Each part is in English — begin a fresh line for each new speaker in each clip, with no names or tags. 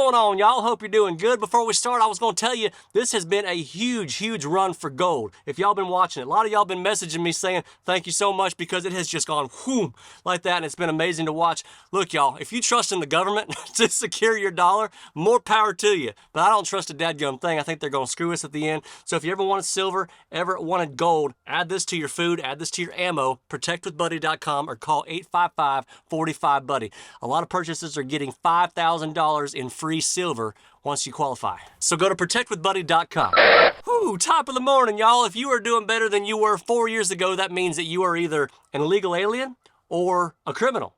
going on, y'all? Hope you're doing good. Before we start, I was going to tell you, this has been a huge run for gold. If y'all been watching it, a lot of y'all been messaging me saying thank you so much because it has just gone whoom like that, and it's been amazing to watch. Look, y'all, if you trust in the government to secure your dollar, more power to you. But I don't trust a dadgum thing. I think they're going to screw us at the end. So if you ever wanted silver, ever wanted gold, add this to your food, add this to your ammo, protectwithbuddy.com, or call 855-45-BUDDY. A lot of purchases are getting $5,000 in free silver once you qualify. So go to protectwithbuddy.com. Whew, top of the morning, y'all. If you are doing better than you were 4 years ago, that means that you are either an illegal alien or a criminal.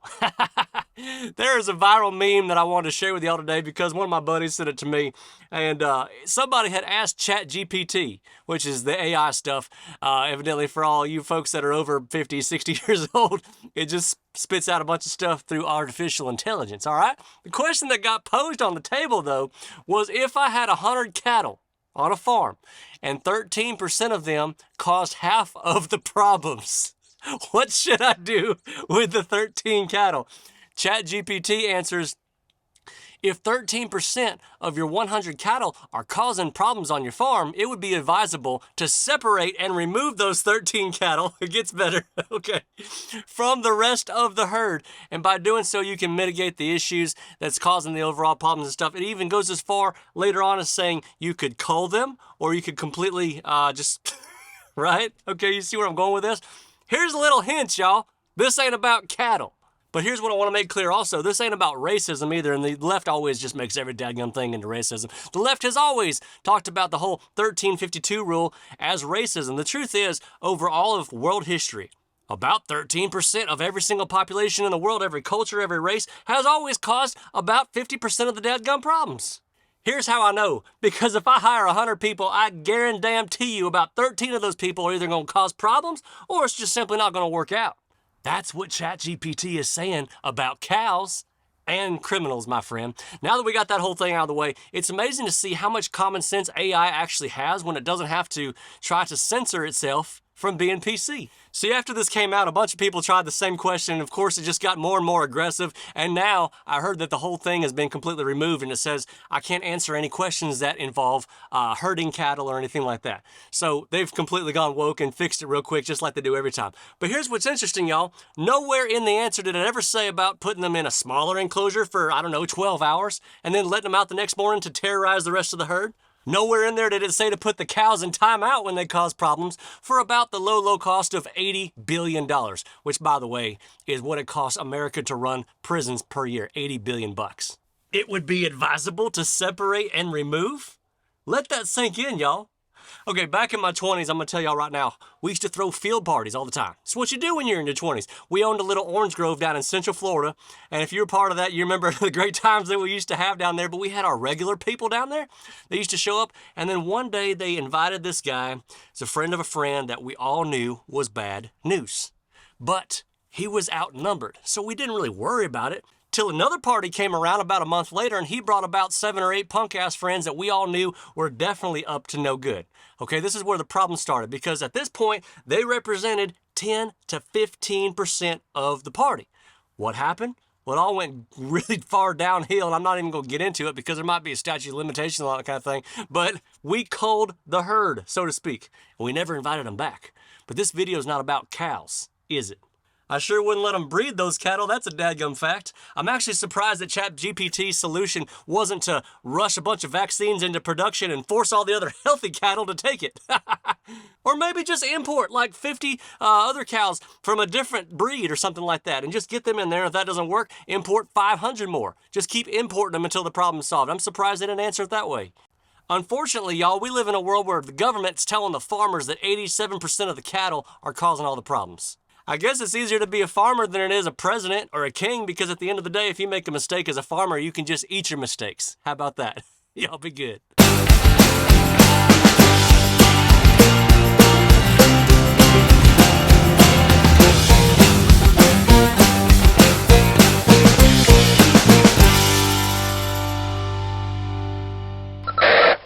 There is a viral meme that I wanted to share with y'all today because one of my buddies sent it to me, and somebody had asked ChatGPT, which is the AI stuff, evidently for all you folks that are over 50, 60 years old, it just spits out a bunch of stuff through artificial intelligence, all right? The question that got posed on the table, though, was if I had 100 cattle on a farm and 13% of them caused half of the problems, what should I do with the 13 cattle? ChatGPT answers, if 13% of your 100 cattle are causing problems on your farm, it would be advisable to separate and remove those 13 cattle, it gets better, okay, from the rest of the herd. And by doing so, you can mitigate the issues that's causing the overall problems and stuff. It even goes as far later on as saying you could cull them, or you could completely just, right? Okay, you see where I'm going with this? Here's a little hint, y'all. This ain't about cattle. But here's what I want to make clear also. This ain't about racism either, and the left always just makes every dadgum thing into racism. The left has always talked about the whole 1352 rule as racism. The truth is, over all of world history, about 13% of every single population in the world, every culture, every race, has always caused about 50% of the dadgum problems. Here's how I know. Because if I hire 100 people, I guarantee you about 13 of those people are either going to cause problems or it's just simply not going to work out. That's what ChatGPT is saying about cows and criminals, my friend. Now that we got that whole thing out of the way, it's amazing to see how much common sense AI actually has when it doesn't have to try to censor itself from being PC. See, after this came out, a bunch of people tried the same question, and of course it just got more and more aggressive, and now I heard that the whole thing has been completely removed, and it says I can't answer any questions that involve herding cattle or anything like that. So they've completely gone woke and fixed it real quick, just like they do every time. But here's what's interesting, y'all. Nowhere in the answer did it ever say about putting them in a smaller enclosure for, 12 hours, and then letting them out the next morning to terrorize the rest of the herd. Nowhere in there did it say to put the cows in timeout when they cause problems for about the low cost of $80 billion, which, by the way, is what it costs America to run prisons per year, $80 billion. It would be advisable to separate and remove? Let that sink in, y'all. Okay, back in my 20s, I'm going to tell y'all right now, we used to throw field parties all the time. It's what you do when you're in your 20s. We owned a little orange grove down in Central Florida, and if you were part of that, you remember the great times that we used to have down there, but we had our regular people down there. They used to show up, and then one day they invited this guy, it's a friend of a friend that we all knew was bad news. But he was outnumbered, so we didn't really worry about it. Till another party came around about a month later, and he brought about 7 or 8 punk-ass friends that we all knew were definitely up to no good. Okay, this is where the problem started, because at this point, they represented 10 to 15% of the party. What happened? Well, it all went really far downhill, and I'm not even going to get into it because there might be a statute of limitations and all that kind of thing, but we culled the herd, so to speak, and we never invited them back. But this video is not about cows, is it? I sure wouldn't let them breed those cattle, that's a dadgum fact. I'm actually surprised that ChatGPT's solution wasn't to rush a bunch of vaccines into production and force all the other healthy cattle to take it. Or maybe just import like 50 other cows from a different breed or something like that and just get them in there. If that doesn't work, import 500 more. Just keep importing them until the problem's solved. I'm surprised they didn't answer it that way. Unfortunately, y'all, we live in a world where the government's telling the farmers that 87% of the cattle are causing all the problems. I guess it's easier to be a farmer than it is a president or a king, because at the end of the day, if you make a mistake as a farmer, you can just eat your mistakes. How about that? Y'all be good.